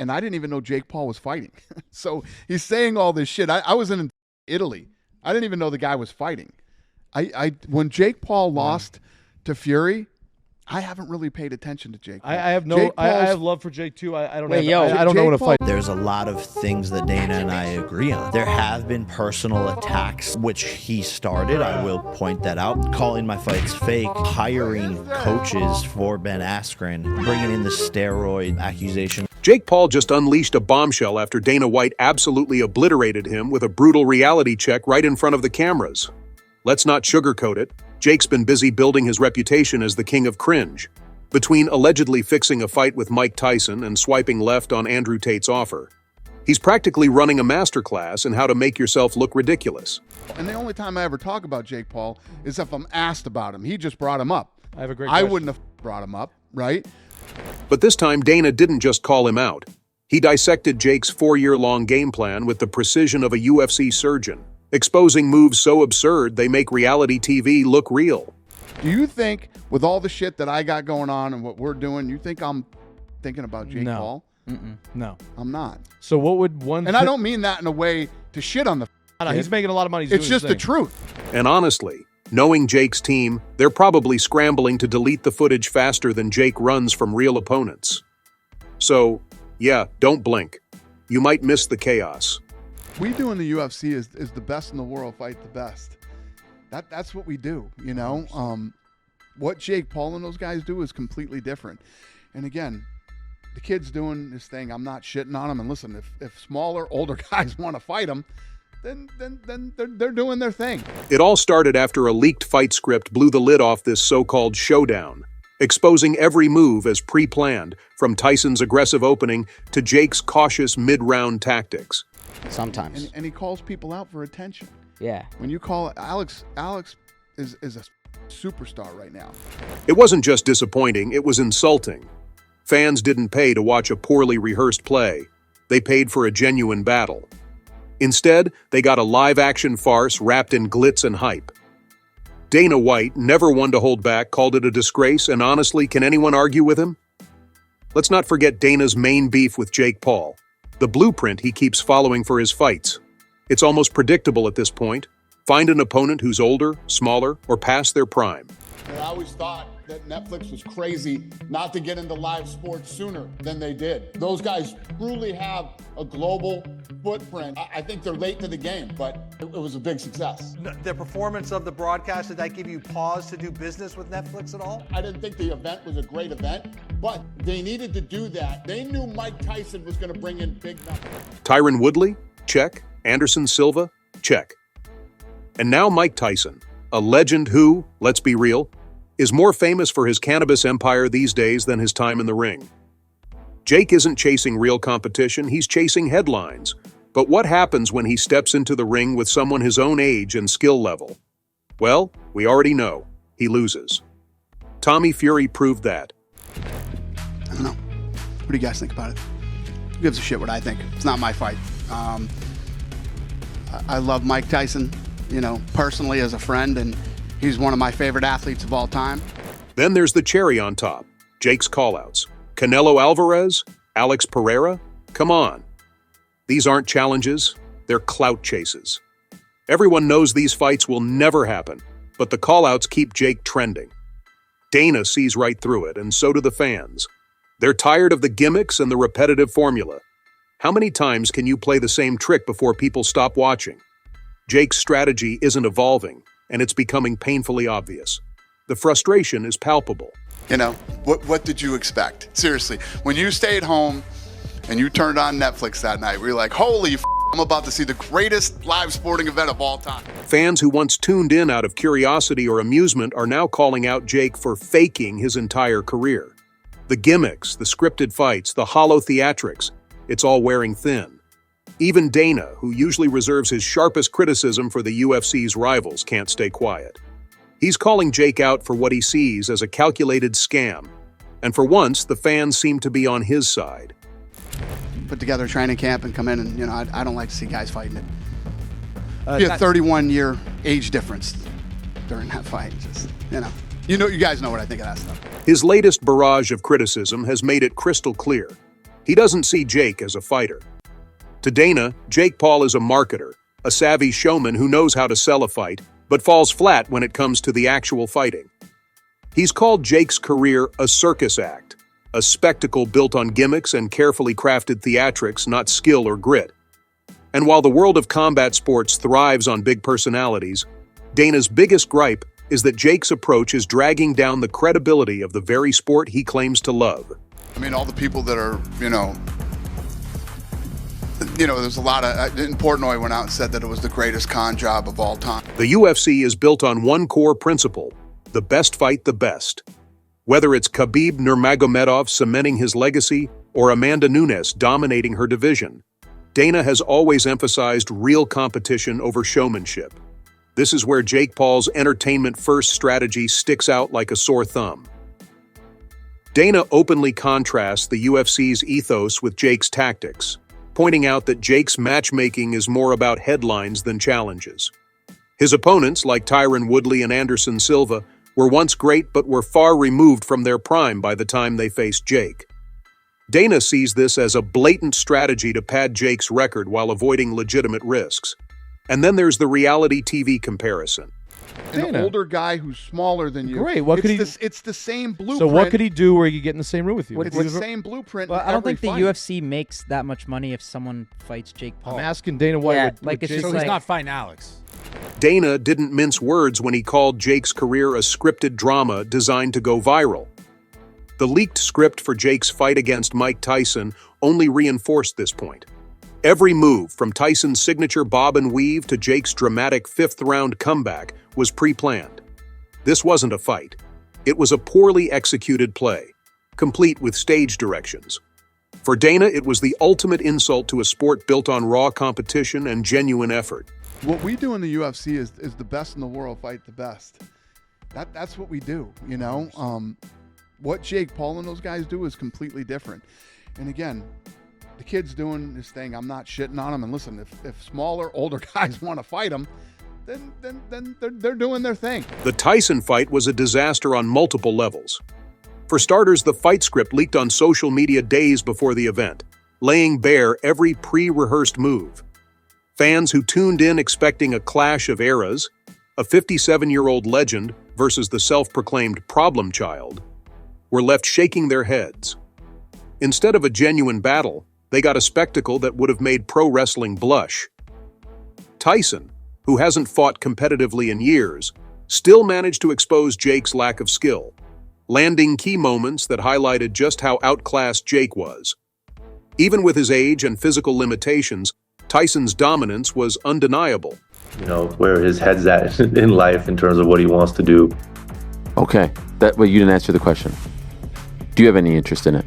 and I didn't even know Jake Paul was fighting. So he's saying all this shit. I was in Italy. I didn't even know the guy was fighting. When Jake Paul lost to Fury, I haven't really paid attention to Jake Paul. I have love for Jake too. I don't know what to fight. There's a lot of things that Dana and I agree on. There have been personal attacks, which he started. I will point that out. Calling my fights fake, hiring coaches for Ben Askren, bringing in the steroid accusation. Jake Paul just unleashed a bombshell after Dana White absolutely obliterated him with a brutal reality check right in front of the cameras. Let's not sugarcoat it. Jake's been busy building his reputation as the king of cringe. Between allegedly fixing a fight with Mike Tyson and swiping left on Andrew Tate's offer, he's practically running a masterclass in how to make yourself look ridiculous. And the only time I ever talk about Jake Paul is if I'm asked about him. He just brought him up. I have a great I question. wouldn't have brought him up, right? But this time, Dana didn't just call him out. He dissected Jake's 4-year-long game plan with the precision of a UFC surgeon, exposing moves so absurd they make reality TV look real. Do you think, with all the shit that I got going on and what we're doing, you think I'm thinking about Jake Paul? No. I'm not. So what would one... And I don't mean that in a way to shit on the kid. He's making a lot of money. It's just the truth. And honestly, knowing Jake's team, they're probably scrambling to delete the footage faster than Jake runs from real opponents. So, yeah, don't blink. You might miss the chaos. We do in the UFC is the best in the world fight the best. That's what we do, you know. What Jake Paul and those guys do is completely different. And again, the kid's doing his thing. I'm not shitting on him. And listen, if smaller, older guys want to fight him, then they're doing their thing. It all started after a leaked fight script blew the lid off this so-called showdown, exposing every move as pre-planned, from Tyson's aggressive opening to Jake's cautious mid-round tactics. Sometimes. And he calls people out for attention. Yeah. When you call Alex is a superstar right now. It wasn't just disappointing, it was insulting. Fans didn't pay to watch a poorly rehearsed play. They paid for a genuine battle. Instead, they got a live-action farce wrapped in glitz and hype. Dana White, never one to hold back, called it a disgrace, and honestly, can anyone argue with him? Let's not forget Dana's main beef with Jake Paul, the blueprint he keeps following for his fights. It's almost predictable at this point. Find an opponent who's older, smaller, or past their prime. I always thought that Netflix was crazy not to get into live sports sooner than they did. Those guys truly have a global footprint. I think they're late to the game, but it was a big success. The performance of the broadcast, did that give you pause to do business with Netflix at all? I didn't think the event was a great event, but they needed to do that. They knew Mike Tyson was going to bring in big numbers. Tyron Woodley? Check. Anderson Silva? Check. And now Mike Tyson, a legend who, let's be real, is more famous for his cannabis empire these days than his time in the ring. Jake isn't chasing real competition, he's chasing headlines. But what happens when he steps into the ring with someone his own age and skill level? Well, we already know. He loses. Tommy Fury proved that. I don't know. What do you guys think about it? Who gives a shit what I think? It's not my fight. I love Mike Tyson, personally as a friend, and he's one of my favorite athletes of all time. Then there's the cherry on top, Jake's callouts. Canelo Alvarez? Alex Pereira? Come on. These aren't challenges, they're clout chases. Everyone knows these fights will never happen, but the callouts keep Jake trending. Dana sees right through it, and so do the fans. They're tired of the gimmicks and the repetitive formula. How many times can you play the same trick before people stop watching? Jake's strategy isn't evolving, and it's becoming painfully obvious. The frustration is palpable. What did you expect? Seriously, when you stayed home and you turned on Netflix that night, we were like, holy I'm about to see the greatest live sporting event of all time. Fans who once tuned in out of curiosity or amusement are now calling out Jake for faking his entire career. The gimmicks, the scripted fights, the hollow theatrics, it's all wearing thin. Even Dana, who usually reserves his sharpest criticism for the UFC's rivals, can't stay quiet. He's calling Jake out for what he sees as a calculated scam. And for once, the fans seem to be on his side. Put together a training camp and come in and, I don't like to see guys fighting it. Be a 31-year age difference during that fight. You guys know what I think of that stuff. His latest barrage of criticism has made it crystal clear. He doesn't see Jake as a fighter. To Dana, Jake Paul is a marketer, a savvy showman who knows how to sell a fight, but falls flat when it comes to the actual fighting. He's called Jake's career a circus act, a spectacle built on gimmicks and carefully crafted theatrics, not skill or grit. And while the world of combat sports thrives on big personalities, Dana's biggest gripe is that Jake's approach is dragging down the credibility of the very sport he claims to love. I mean, all the people that are, there's a lot of, in Portnoy went out and said that it was the greatest con job of all time. The UFC is built on one core principle: the best fight the best. Whether it's Khabib Nurmagomedov cementing his legacy or Amanda Nunes dominating her division, Dana has always emphasized real competition over showmanship. This is where Jake Paul's entertainment-first strategy sticks out like a sore thumb. Dana openly contrasts the UFC's ethos with Jake's tactics, pointing out that Jake's matchmaking is more about headlines than challenges. His opponents, like Tyron Woodley and Anderson Silva, were once great but were far removed from their prime by the time they faced Jake. Dana sees this as a blatant strategy to pad Jake's record while avoiding legitimate risks. And then there's the reality TV comparison. An older guy who's smaller than you. Great. What could he? It's the same blueprint. So what could he do where he could get in the same room with you? It's the same blueprint. Well, I don't think the fight. UFC makes that much money if someone fights Jake Paul. I'm asking Dana White. Yeah, what like it's Jake- just So he's like, not fighting Alex. Dana didn't mince words when he called Jake's career a scripted drama designed to go viral. The leaked script for Jake's fight against Mike Tyson only reinforced this point. Every move, from Tyson's signature bob and weave to Jake's dramatic fifth-round comeback, was pre-planned. This wasn't a fight. It was a poorly executed play, complete with stage directions. For Dana, it was the ultimate insult to a sport built on raw competition and genuine effort. What we do in the UFC is the best in the world fight the best. That's what we do, What Jake Paul and those guys do is completely different. And again, the kid's doing his thing. I'm not shitting on him. And listen, if smaller, older guys want to fight him, then they're doing their thing. The Tyson fight was a disaster on multiple levels. For starters, the fight script leaked on social media days before the event, laying bare every pre-rehearsed move. Fans who tuned in expecting a clash of eras, a 57-year-old legend versus the self-proclaimed problem child, were left shaking their heads. Instead of a genuine battle, they got a spectacle that would have made pro wrestling blush. Tyson, who hasn't fought competitively in years, still managed to expose Jake's lack of skill, landing key moments that highlighted just how outclassed Jake was. Even with his age and physical limitations, Tyson's dominance was undeniable. Where his head's at in life in terms of what he wants to do. Okay, but you didn't answer the question. Do you have any interest in it?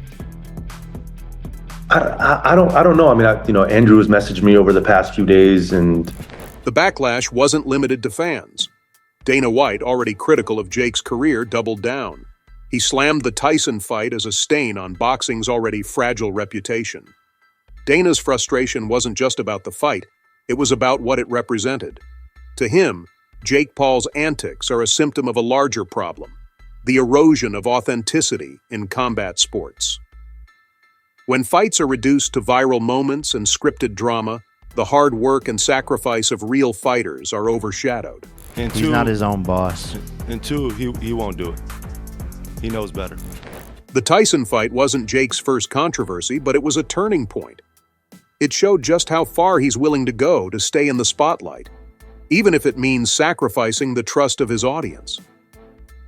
I don't know. I mean, Andrew's messaged me over the past few days, and the backlash wasn't limited to fans. Dana White, already critical of Jake's career, doubled down. He slammed the Tyson fight as a stain on boxing's already fragile reputation. Dana's frustration wasn't just about the fight, it was about what it represented. To him, Jake Paul's antics are a symptom of a larger problem: the erosion of authenticity in combat sports. When fights are reduced to viral moments and scripted drama, the hard work and sacrifice of real fighters are overshadowed. And he's not his own boss. And two, he won't do it. He knows better. The Tyson fight wasn't Jake's first controversy, but it was a turning point. It showed just how far he's willing to go to stay in the spotlight, even if it means sacrificing the trust of his audience.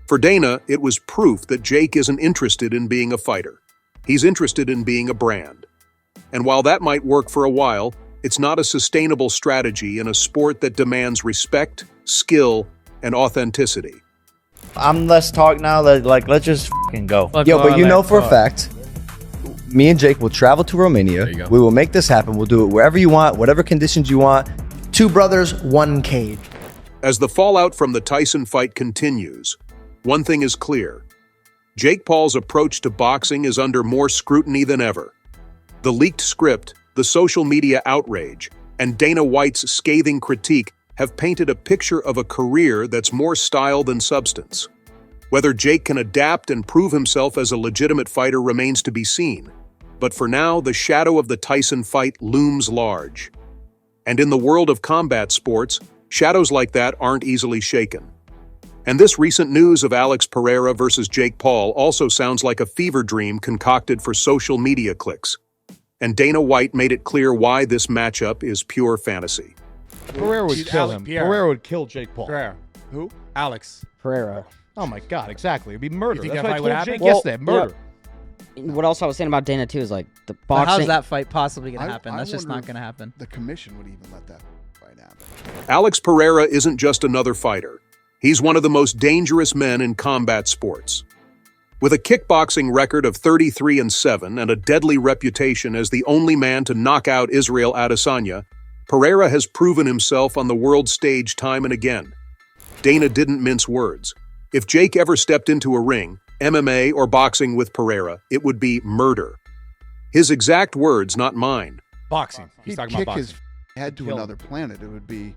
For Dana, it was proof that Jake isn't interested in being a fighter. He's interested in being a brand. And while that might work for a while, it's not a sustainable strategy in a sport that demands respect, skill, and authenticity. I'm less talk now. Let's just f***ing go. Yo, but for a fact, me and Jake will travel to Romania. We will make this happen. We'll do it wherever you want, whatever conditions you want. 2 brothers, 1 cage. As the fallout from the Tyson fight continues, one thing is clear. Jake Paul's approach to boxing is under more scrutiny than ever. The leaked script, the social media outrage, and Dana White's scathing critique have painted a picture of a career that's more style than substance. Whether Jake can adapt and prove himself as a legitimate fighter remains to be seen. But for now, the shadow of the Tyson fight looms large. And in the world of combat sports, shadows like that aren't easily shaken. And this recent news of Alex Pereira versus Jake Paul also sounds like a fever dream concocted for social media clicks. And Dana White made it clear why this matchup is pure fantasy. Pereira would kill him. Pereira would kill Jake Paul. Pereira. Who? Alex. Pereira. Oh my God, exactly. It'd be murder. You think That's that what I fight would told happen? Jake Well, yesterday. Murder. What else I was saying about Dana too is like the But boxing. how's that fight possibly going to happen? I That's just wonder not going to happen. The commission would even let that fight happen. Alex Pereira isn't just another fighter. He's one of the most dangerous men in combat sports. With a kickboxing record of 33-7 and a deadly reputation as the only man to knock out Israel Adesanya, Pereira has proven himself on the world stage time and again. Dana didn't mince words. If Jake ever stepped into a ring, MMA or boxing with Pereira, it would be murder. His exact words, not mine. Boxing. He's He'd talking kick about his boxing. head to another planet. It would be.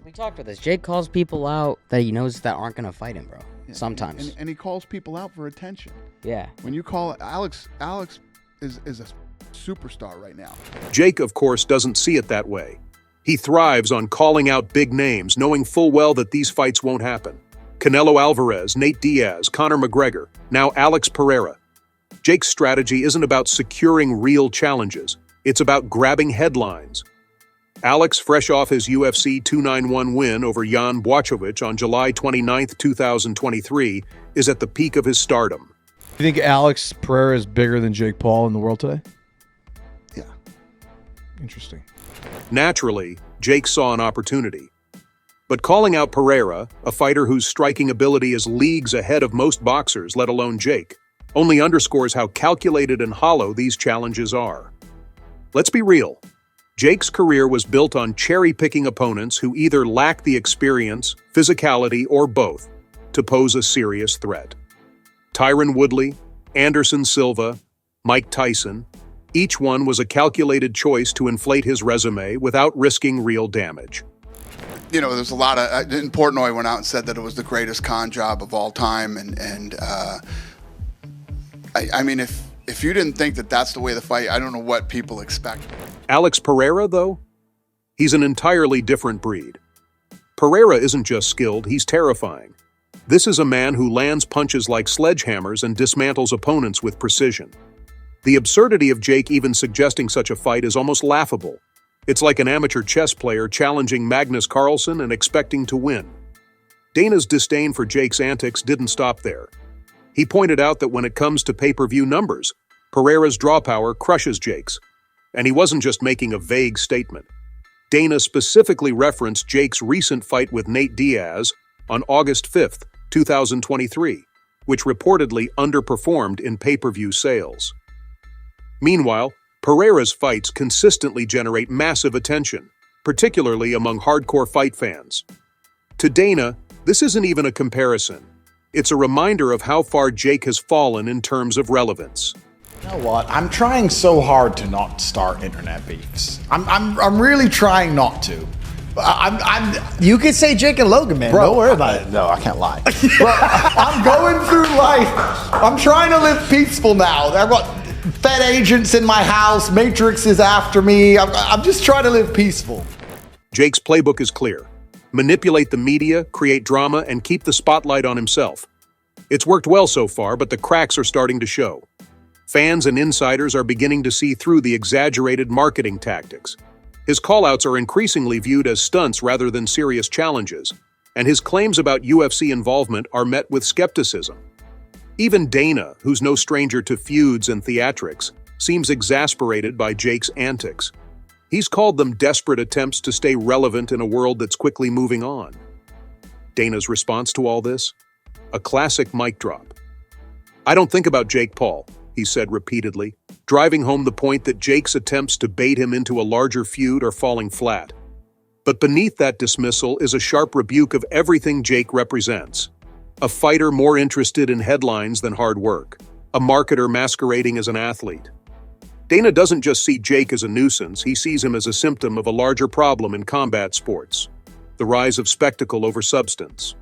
We talked about this. Jake calls people out that he knows that aren't going to fight him, bro. Yeah, Sometimes. and he calls people out for attention. Yeah. When you call Alex is a superstar right now. Jake, of course, doesn't see it that way. He thrives on calling out big names, knowing full well that these fights won't happen. Canelo Alvarez, Nate Diaz, Conor McGregor, now Alex Pereira. Jake's strategy isn't about securing real challenges. It's about grabbing headlines. Alex, fresh off his UFC 291 win over Jan Blachowicz on July 29, 2023, is at the peak of his stardom. You think Alex Pereira is bigger than Jake Paul in the world today? Yeah. Interesting. Naturally, Jake saw an opportunity. But calling out Pereira, a fighter whose striking ability is leagues ahead of most boxers, let alone Jake, only underscores how calculated and hollow these challenges are. Let's be real. Jake's career was built on cherry-picking opponents who either lack the experience, physicality, or both to pose a serious threat. Tyron Woodley, Anderson Silva, Mike Tyson, each one was a calculated choice to inflate his resume without risking real damage. You know, there's a lot of Portnoy went out and said that it was the greatest con job of all time, and I mean, if you didn't think that that's the way the fight, I don't know what people expect. Alex Pereira, though, he's an entirely different breed. Pereira isn't just skilled, he's terrifying. This is a man who lands punches like sledgehammers and dismantles opponents with precision. The absurdity of Jake even suggesting such a fight is almost laughable. It's like an amateur chess player challenging Magnus Carlsen and expecting to win. Dana's disdain for Jake's antics didn't stop there. He pointed out that when it comes to pay-per-view numbers, Pereira's draw power crushes Jake's. And he wasn't just making a vague statement. Dana specifically referenced Jake's recent fight with Nate Diaz on August 5, 2023, which reportedly underperformed in pay-per-view sales. Meanwhile, Pereira's fights consistently generate massive attention, particularly among hardcore fight fans. To Dana, this isn't even a comparison. It's a reminder of how far Jake has fallen in terms of relevance. You know what? I'm trying so hard to not start internet beefs. I'm really trying not to. You could say Jake and Logan, man. Bro, Don't worry about it. No, I can't lie. Bro, I'm going through life. I'm trying to live peaceful now. I've got Fed agents in my house. Matrix is after me. I'm just trying to live peaceful. Jake's playbook is clear. Manipulate the media, create drama, and keep the spotlight on himself. It's worked well so far, but the cracks are starting to show. Fans and insiders are beginning to see through the exaggerated marketing tactics. His callouts are increasingly viewed as stunts rather than serious challenges, and his claims about UFC involvement are met with skepticism. Even Dana, who's no stranger to feuds and theatrics, seems exasperated by Jake's antics. He's called them desperate attempts to stay relevant in a world that's quickly moving on. Dana's response to all this? A classic mic drop. "I don't think about Jake Paul," he said repeatedly, driving home the point that Jake's attempts to bait him into a larger feud are falling flat. But beneath that dismissal is a sharp rebuke of everything Jake represents. A fighter more interested in headlines than hard work. A marketer masquerading as an athlete. Dana doesn't just see Jake as a nuisance, he sees him as a symptom of a larger problem in combat sports. The rise of spectacle over substance.